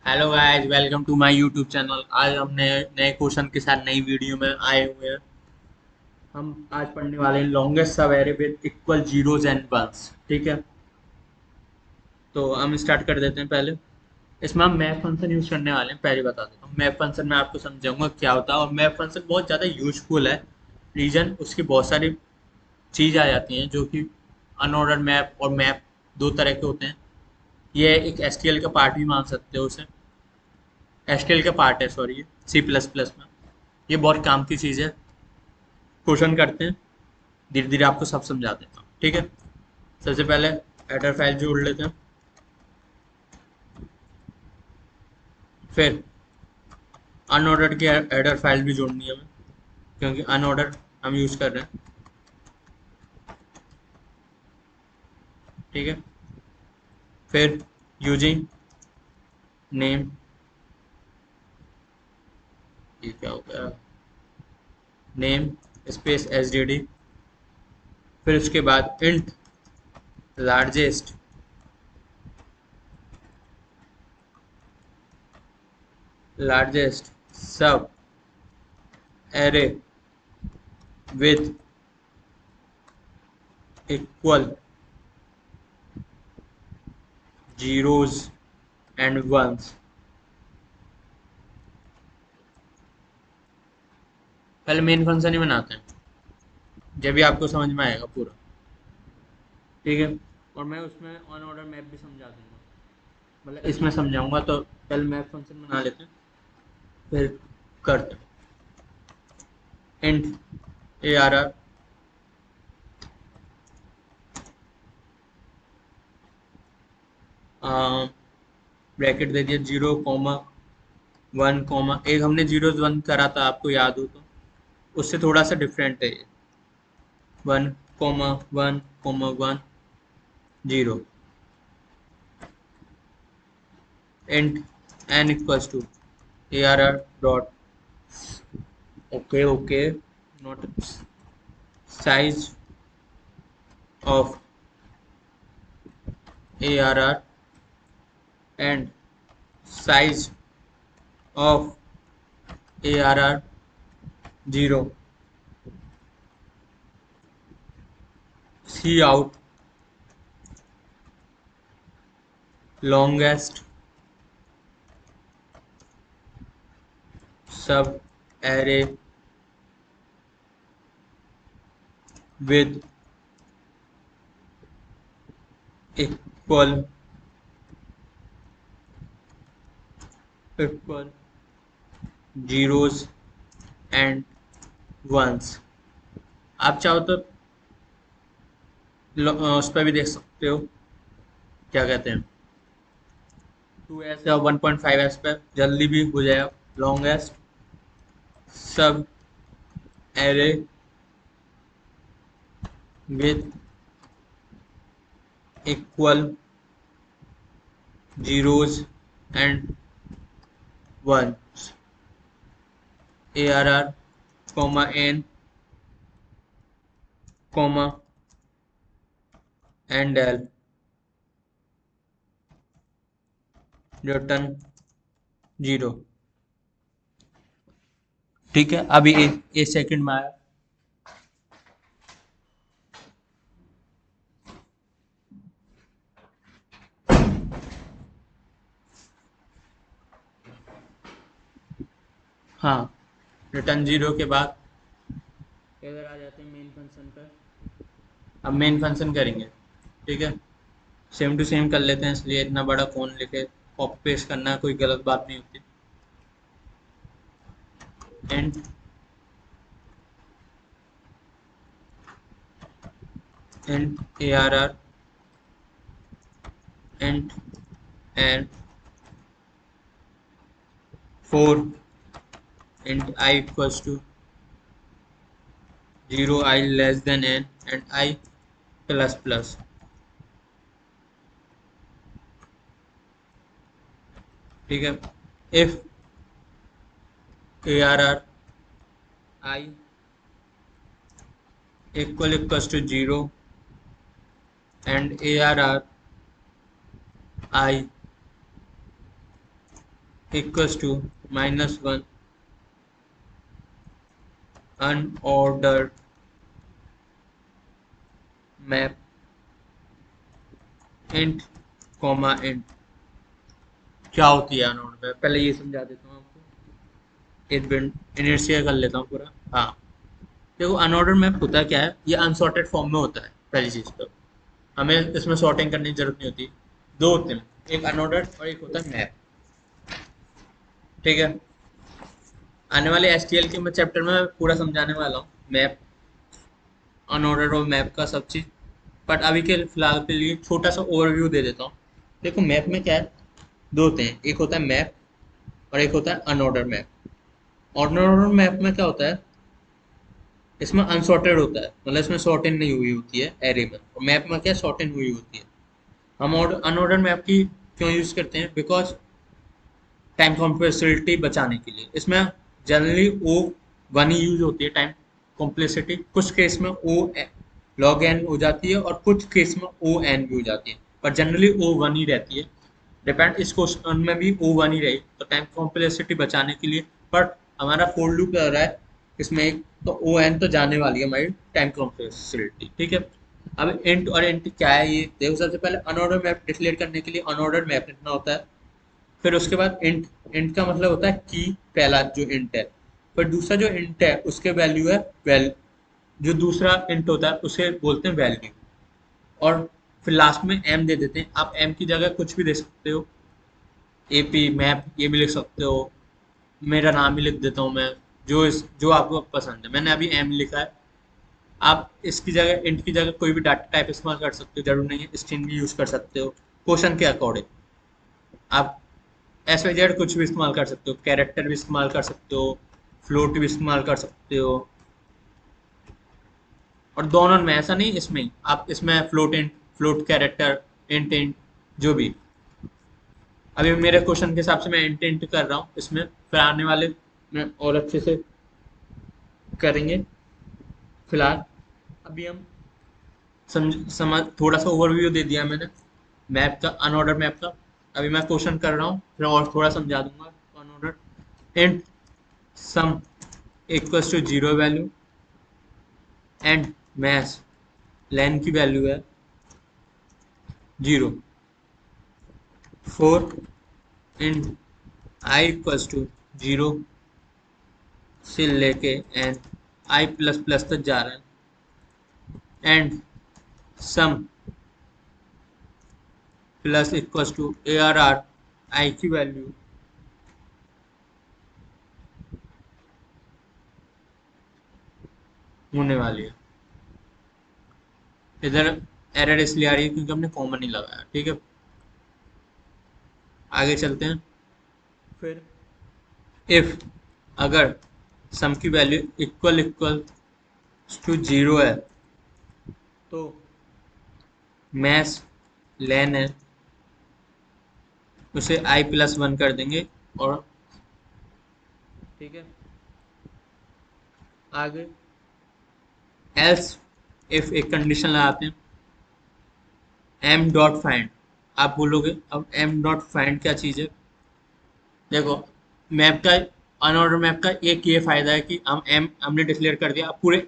Hello guys, welcome to my YouTube channel. आज हम नए क्वेश्चन के साथ नई वीडियो में आए हुए हैं। हम आज पढ़ने वाले हैं longest sub array with equal zeros and ones. ठीक है, तो हम स्टार्ट कर देते हैं। पहले इसमें हम मैप फंक्शन यूज करने वाले हैं। पहले बता देता हूँ, मैप फंक्शन मैं आपको समझाऊंगा क्या होता है। और मैप फंक्शन बहुत ज़्यादा यूजफुल है। रीजन उसकी बहुत सारी चीज़ आ जाती हैं जो कि अनऑर्डर मैप और मैप दो तरह के होते हैं। ये एक एसटीएल का पार्ट भी मान सकते हो उसे। एसटीएल का पार्ट है, सॉरी, सी प्लस प्लस में। ये बहुत काम की चीज़ है। क्वेश्चन करते हैं, धीरे धीरे आपको सब समझा देता हूँ। ठीक है, सबसे पहले हेडर फाइल जोड़ लेते हैं। फिर अनऑर्डर की हेडर फाइल भी जोड़नी है हमें, क्योंकि अनऑर्डर हम यूज़ कर रहे हैं। ठीक है, फिर यूजिंग नेम, ये क्या हो गया, name space S D D. फिर उसके बाद int largest largest sub array with equal zeros and ones. पहले मेन फंक्शन ही बनाते हैं, जब भी आपको समझ में आएगा पूरा। ठीक है, और मैं उसमें ऑन ऑर्डर मैप भी समझा दूंगा। मतलब इसमें समझाऊंगा, तो पहले मैप फंक्शन बना लेते हैं। फिर cut int A R R, bracket दे दिया 0,1, एक हमने 0 1 करा था, आपको याद हो तो। उससे थोड़ा सा डिफरेंट है ये। 1,1,1 int N equals to A R R dot, okay okay, not size of A R R and size of A R R zero. C out longest sub array with equal equal zeros and ones. आप चाहो तो उस पर भी देख सकते हो, क्या कहते हैं, 2s या 1.5s पर जल्दी भी हो जाएगा। Longest sub array with equal zeros and ones, A R R comma N comma and L, return zero. ठीक है, अभी एक सेकंड में आया। हाँ, रिटर्न जीरो के बाद इधर आ जाते हैं मेन फंक्शन पर। अब मेन फंक्शन करेंगे। ठीक है, सेम टू सेम कर लेते हैं, इसलिए इतना बड़ा कौन लिखे। कॉपी पेस्ट करना कोई गलत बात नहीं होती। And and A R R and and 4 and I equals to 0, I less than N and I plus plus. ठीक है, if A R R I equals to 0 and A R R I equals to -1 unordered map int comma int. क्या होती है unordered map, पहले ये समझा देता हूँ आपको। एक मिनट इनर्शिया कर लेता हूँ पूरा। हाँ, देखो अनऑर्डर्ड मैप होता है क्या है, ये अनसॉर्टेड फॉर्म में होता है। पहली चीज़ तो हमें इसमें सॉर्टिंग करने की जरूरत नहीं होती। दो होते हैं, एक अनऑर्डर्ड और एक होता है मैप। ठीक है, आने वाले एसटीएल के मैं चैप्टर में पूरा समझाने वाला हूँ मैप, अनऑर्डर्ड और मैप का सब चीज़। बट अभी के फिलहाल के लिए छोटा सा ओवरव्यू दे देता हूँ। देखो मैप में क्या है, दो होते हैं, एक होता है मैप और एक होता है अनऑर्डर्ड मैप। अनऑर्डर्ड मैप में क्या होता है, इसमें अनसॉर्टेड होता है, मतलब इसमें सॉर्टिंग नहीं हुई होती है एरे में, और मैप में क्या सॉर्टिंग हुई होती है। हम अनऑर्डर्ड मैप की क्यों यूज़ करते हैं, बिकॉज टाइम कॉम्प्लेक्सिटी बचाने के लिए। इसमें जनरली ओ वन ही यूज होती है टाइम कॉम्प्लेक्सिटी, कुछ केस में ओ लॉग एन हो जाती है और कुछ केस में ओ एन भी हो जाती है, पर जनरली ओ वन ही रहती है। डिपेंड, इस क्वेश्चन में भी ओ वन ही रही तो टाइम कॉम्प्लेक्सिटी बचाने के लिए। बट हमारा फोर लूप लग रहा है इसमें एक, तो ओ एन तो जाने वाली है हमारी टाइम कॉम्प्लेक्सिटी। ठीक है, अब इंट और इंट क्या है ये देखो। सबसे पहले अनऑर्डर मैप डिक्लेयर करने के लिए अनऑर्डर मैप लिखना होता है। फिर उसके बाद इंट, इंट का मतलब होता है की, पहला जो इंट है। फिर दूसरा जो इंट है उसके वैल्यू है वैल, जो दूसरा इंट होता है उसे बोलते हैं वैल्यू। और फिर लास्ट में एम दे देते हैं। आप एम की जगह कुछ भी दे सकते हो, एपी मैप ये भी लिख सकते हो, मेरा नाम ही लिख देता हूँ मैं, जो आपको पसंद है। मैंने अभी एम लिखा है। आप इसकी जगह इंट की जगह कोई भी डाटा टाइप इस्तेमाल कर सकते हो, जरूर नहीं है स्ट्रिंग भी यूज कर सकते हो क्वेश्चन के अकॉर्डिंग। आप एस वाई जेड कुछ भी इस्तेमाल कर सकते हो, कैरेक्टर भी इस्तेमाल कर सकते हो, फ्लोट भी इस्तेमाल कर सकते हो। और दोनों में ऐसा नहीं, इसमें ही आप इसमें float int, float character, int int, जो भी। अभी मेरे क्वेश्चन के हिसाब से मैं इंट इंट कर रहा हूँ इसमें, फिर आने वाले में और अच्छे से करेंगे। फिलहाल अभी हम समझ थोड़ा सा ओवरव्यू दे दिया मैंने मैप का, अनऑर्डर मैप का। अभी मैं क्वेश्चन कर रहा हूँ, फिर और थोड़ा समझा दूंगा unorder. Int sum equals to zero value and math len की वैल्यू है जीरो। For int I equals to zero से लेके एंड आई प्लस प्लस तक जा रहा है। End sum plus equals to A R R, I की वैल्यू होने वाली है। इधर एरर इसलिए आ रही है क्योंकि हमने कॉमन नहीं लगाया। ठीक है, आगे चलते हैं। फिर इफ, अगर सम की value equal equal to zero है तो मैथ लेन है उसे आई प्लस वन कर देंगे। और ठीक है, आगे एल्स इफ एक कंडीशन लगाते हैं, एम डॉट फाइंड। आप बोलोगे अब एम डॉट फाइंड क्या चीज़ है। देखो मैप का, अनऑर्डर मैप का एक ये फायदा है कि हम एम हमने डिक्लेयर कर दिया, अब पूरे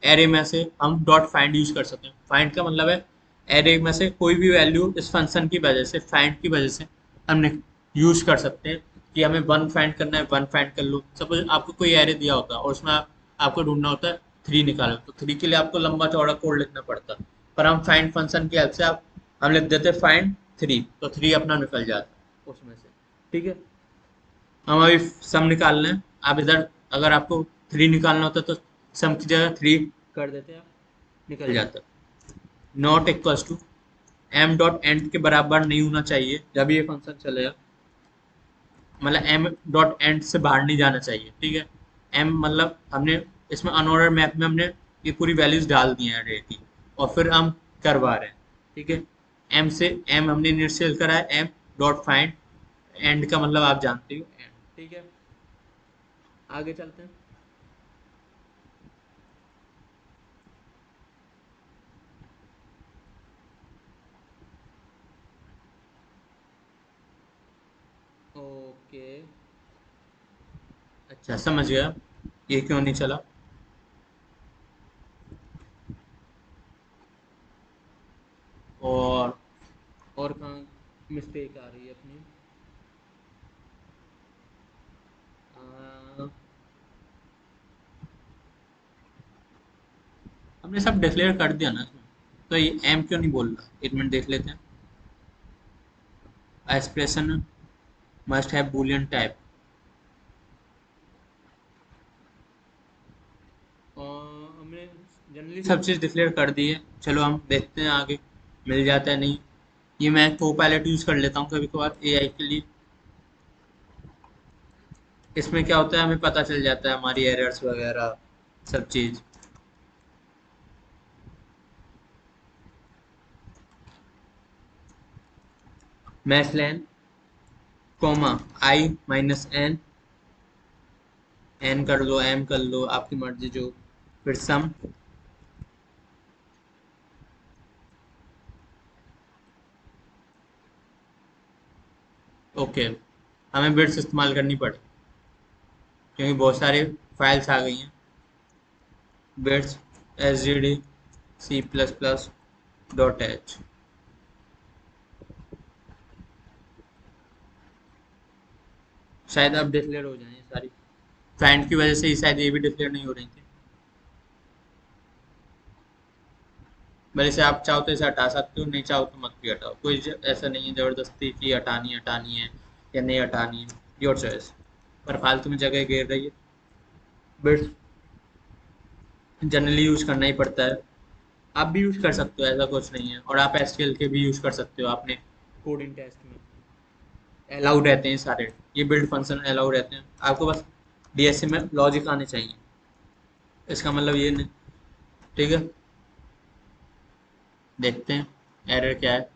एरे में से हम डॉट फाइंड यूज कर सकते हैं। फाइंड का मतलब है एरे में से कोई भी वैल्यू इस फंक्शन की वजह से, फाइंड की वजह से हमने यूज कर सकते हैं। कि हमें वन फाइंड करना है, वन फाइंड कर लो। सपोज आपको कोई एरे दिया होता है और उसमें आपको ढूंढना होता है थ्री निकालो, तो थ्री के लिए आपको लंबा चौड़ा कोड लिखना पड़ता है। पर हम फाइंड फंक्शन की हेल्प से आप हम लिख देते फाइंड थ्री, तो थ्री अपना निकल जाता है उसमें से। ठीक है, हम अभी सम निकालना है। आप इधर अगर आपको थ्री निकालना होता तो सम की जगह थ्री कर देते हैं, निकल जाता। Not equals to M dot end के बराबर नहीं होना चाहिए जब ये फंक्शन चलेगा, मतलब एम डॉट एंड से बाहर नहीं जाना चाहिए। ठीक है, एम मतलब हमने इसमें अनऑर्डर मैप में हमने ये पूरी वैल्यूज डाल दी हैं अरे की, और फिर हम करवा रहे हैं। ठीक है, एम से एम हमने इनिशियल करा है, एम डॉट फाइंड, एंड का मतलब आप जानते हो एंड। ठीक है, आगे चलते हैं। ओके, अच्छा समझ गया, ये क्यों नहीं चला। और और कहाँ मिस्टेक आ रही है अपनी। अ, हमने सब डिक्लेयर कर दिया ना इसमें, तो ये एम क्यों नहीं बोल रहा, एक मिनट देख लेते हैं। Expression must have Boolean type. हमने जनरली सब चीज़ डिक्लेयर कर दी है, चलो हम देखते हैं आगे मिल जाता है नहीं। ये मैं को पायलट यूज़ कर लेता हूँ कभी कभार एआई के लिए। इसमें क्या होता है, हमें पता चल जाता है हमारी एरर्स वगैरह सब चीज़। मैथ लेन कॉमा आई माइनस एन, एन कर लो एम कर लो आपकी मर्जी जो, फिर सम। ओके, हमें बिट्स इस्तेमाल करनी पड़ी क्योंकि बहुत सारे फाइल्स आ गई हैं। Bits S G D C plus plus dot H. शायद अब डिक्लेयर हो जाए ये सारी, फाइंड की वजह से ही शायद ये भी डिक्लेयर नहीं हो रही थी। भले से आप चाहो तो इसे हटा सकते हो, नहीं चाहो तो मत भी हटाओ, कोई ऐसा नहीं है ज़बरदस्ती कि हटानी है या नहीं हटानी है, योर चॉइस। पर फालतू में जगह घेर रही है। बिट्स जनरली यूज करना ही पड़ता है। आप भी यूज कर सकते हो, ऐसा कुछ नहीं है, और आप एसक्यूएल के भी यूज कर सकते हो आपने कोडिंग टेस्ट में। अलाउड रहते हैं सारे, ये बिल्ड फंक्शन अलाउड रहते हैं, आपको बस डीएसए में लॉजिक आने चाहिए, इसका मतलब ये नहीं। ठीक है, देखते हैं एरर क्या है।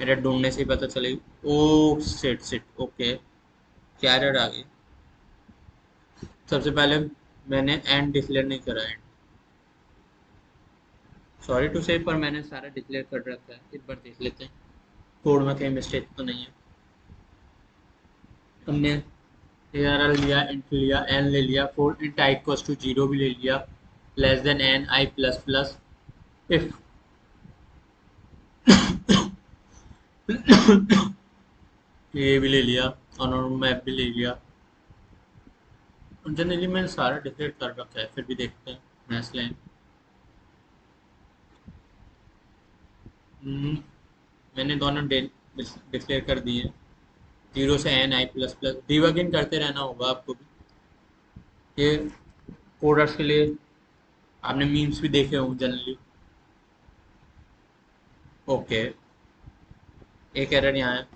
एरर ढूंढने से ही पता चलेगी। ओ सिट सिट, ओके, क्या एरर आ गई। सबसे पहले मैंने एंड डिक्लेयर नहीं करा है। सॉरी टू से, पर मैंने सारा डिक्लेयर कर रखा है, एक बार देख लेते हैं कोड में कहीं मिस्टेक तो नहीं है। हमने ARR लिया, इंट लिया, एन ले लिया, for int I equals to zero भी ले लिया, less than N I plus plus if ये भी ले लिया, और मैप भी ले लिया। जनरली मैंने सारा डिक्लेयर कर रखा है, फिर भी देखते हैं मैथ लाइन। मैंने दोनों डिक्लेयर कर दिए हैं, जीरो से N I plus plus. Debugging करते रहना होगा आपको भी, ये कोडर्स के लिए। आपने मीम्स भी देखे होंगे जनरली। ओके, एक एरर यहाँ है।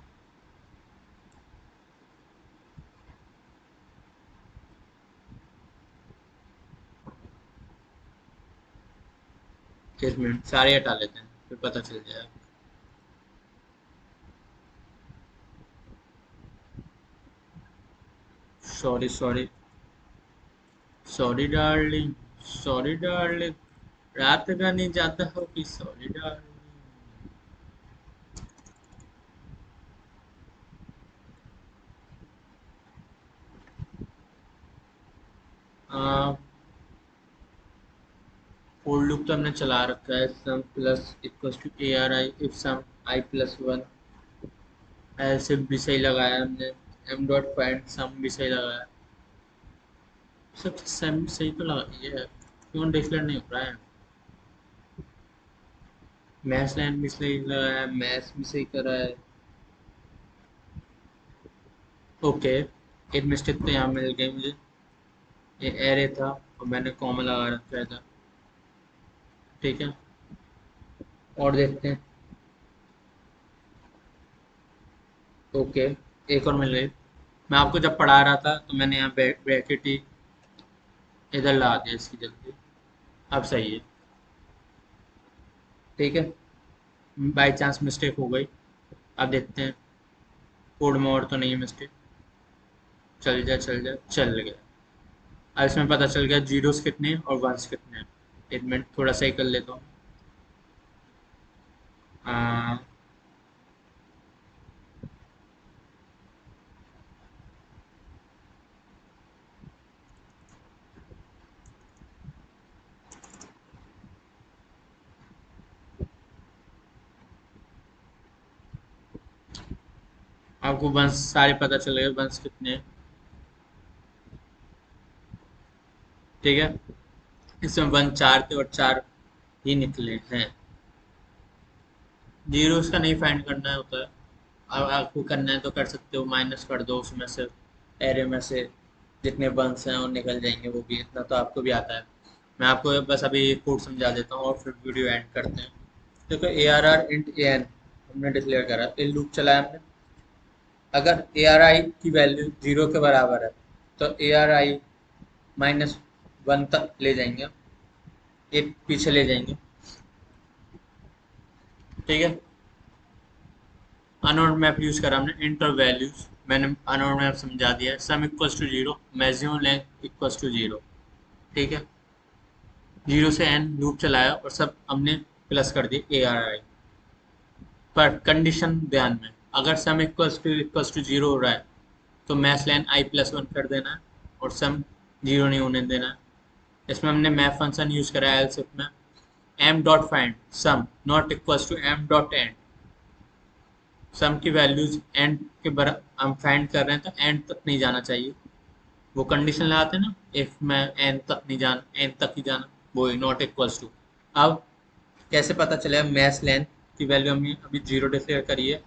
एक मिनट सारे हटा लेते हैं, फिर पता चल जाएगा। Sorry sorry, sorry darling, sorry darling, रात का नहीं जाता हो कि सॉरी डार्लिंग। फोर लूप तो हमने चला रखा है, sum plus equals to A R I if sum I plus one. ऐसे भी सही लगाया हमने, एम डॉट फाइंड सम भी सही लगाया, सब सम सही तो लगा ये है, क्यों डिक्लेयर नहीं हो रहा है। मैथ लाइन भी सही लगाया, मैथ भी सही करा है। ओके, एक मिस्टेक तो यहाँ मिल गई मुझे, ये एरे था और मैंने कॉमा लगा रखा था। ठीक है, और देखते हैं। ओके, एक और मिल गई। मैं आपको जब पढ़ा रहा था तो मैंने यहाँ ब्रैकेट ही इधर लगा दिया इसकी जल्दी। अब सही है। ठीक है, बाई चांस मिस्टेक हो गई। अब देखते हैं कोड में और तो नहीं है मिस्टेक। चल जाए चल जाए, चल गया। अब इसमें पता चल गया जीरोस कितने हैं और वंस कितने हैं। एक मिनट थोड़ा सही कर लेता हूँ। आ, आपको वंश सारे पता चलेगा, वंश कितने हैं। ठीक है, इसमें वन 4 थे और 4 ही निकले हैं। जीरोस का नहीं फाइंड करना होता है। अब आपको करना है तो कर सकते हो, माइनस कर दो उसमें से, एरे में से जितने वंस हैं वो निकल जाएंगे, वो भी इतना तो आपको भी आता है। मैं आपको बस अभी एक कोड समझा देता हूँ और फिर वीडियो एंड करते हैं। देखो A R R int A N हमने डिक्लेयर करा, ए लूप चलाया हमने। अगर ए आर आई की वैल्यू 0 के बराबर है तो ए आर आई -1 तक ले जाएंगे, एक पीछे ले जाएंगे। ठीक है, अननोन मैप यूज करा हमने, इंट और वैल्यूज मैंने अननोन मैप समझा दिया है। Sum equals to 0, maximum length equals to 0। ठीक है, 0 से n लूप चलाया और सब हमने प्लस कर दिए ए आर आई पर। कंडीशन ध्यान में, अगर सम इक्वल्स टू 0 हो रहा है तो मैथ लाइन i+1 कर देना है और सम 0 नहीं होने देना है। इसमें हमने मैप फंक्शन यूज करा है एल्स इफ में, m dot find sum not equals to m dot end. Sum की वैल्यूज एंड के बराबर हम फाइंड कर रहे हैं तो एंड तक नहीं जाना चाहिए। वो कंडीशन लगाते हैं ना, इफ मैं एन तक नहीं जाना, एन तक ही जाना, वो नॉट इक्वल्स टू। अब कैसे पता चलेगा मैथ लेंथ की वैल्यू हमने अभी 0 डिक्लेयर करी है।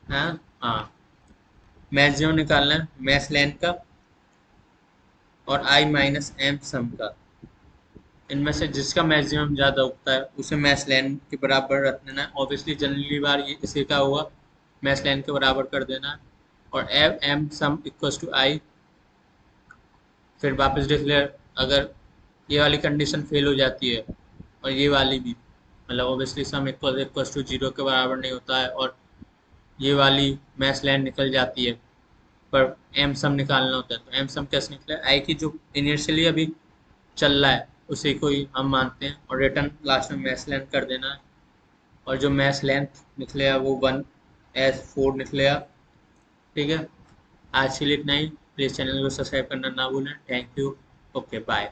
हाँ हाँ, मैक्सिमम निकालना है मैथ लेंथ का और i-m सम का। इनमें से जिसका मैक्सिमम ज़्यादा उगता है उसे मैथ लेंथ के बराबर रख देना है। ऑब्वियसली जनरली बार ये इसी का हुआ, मैथ लेंथ के बराबर कर देना है और m sum equals to i। फिर वापस डिक्लेयर, अगर ये वाली कंडीशन फेल हो जाती है और ये वाली भी, मतलब ऑब्वियसली सम इक्वल्स टू 0 के बराबर नहीं होता है और ये वाली मैथ लाइन निकल जाती है, पर एम सम निकालना होता है। तो एम सम कैसे निकले, आई की जो इनिशियली अभी चल रहा है उसी को ही हम मानते हैं और रिटर्न लास्ट में मैथ लेंथ कर देना है। और जो मैथ लेंथ निकलेगा वो 1s4 निकलेगा। ठीक है, आज के लिए इतना ही। प्लीज़ चैनल को सब्सक्राइब करना ना भूलें। Thank you, okay bye.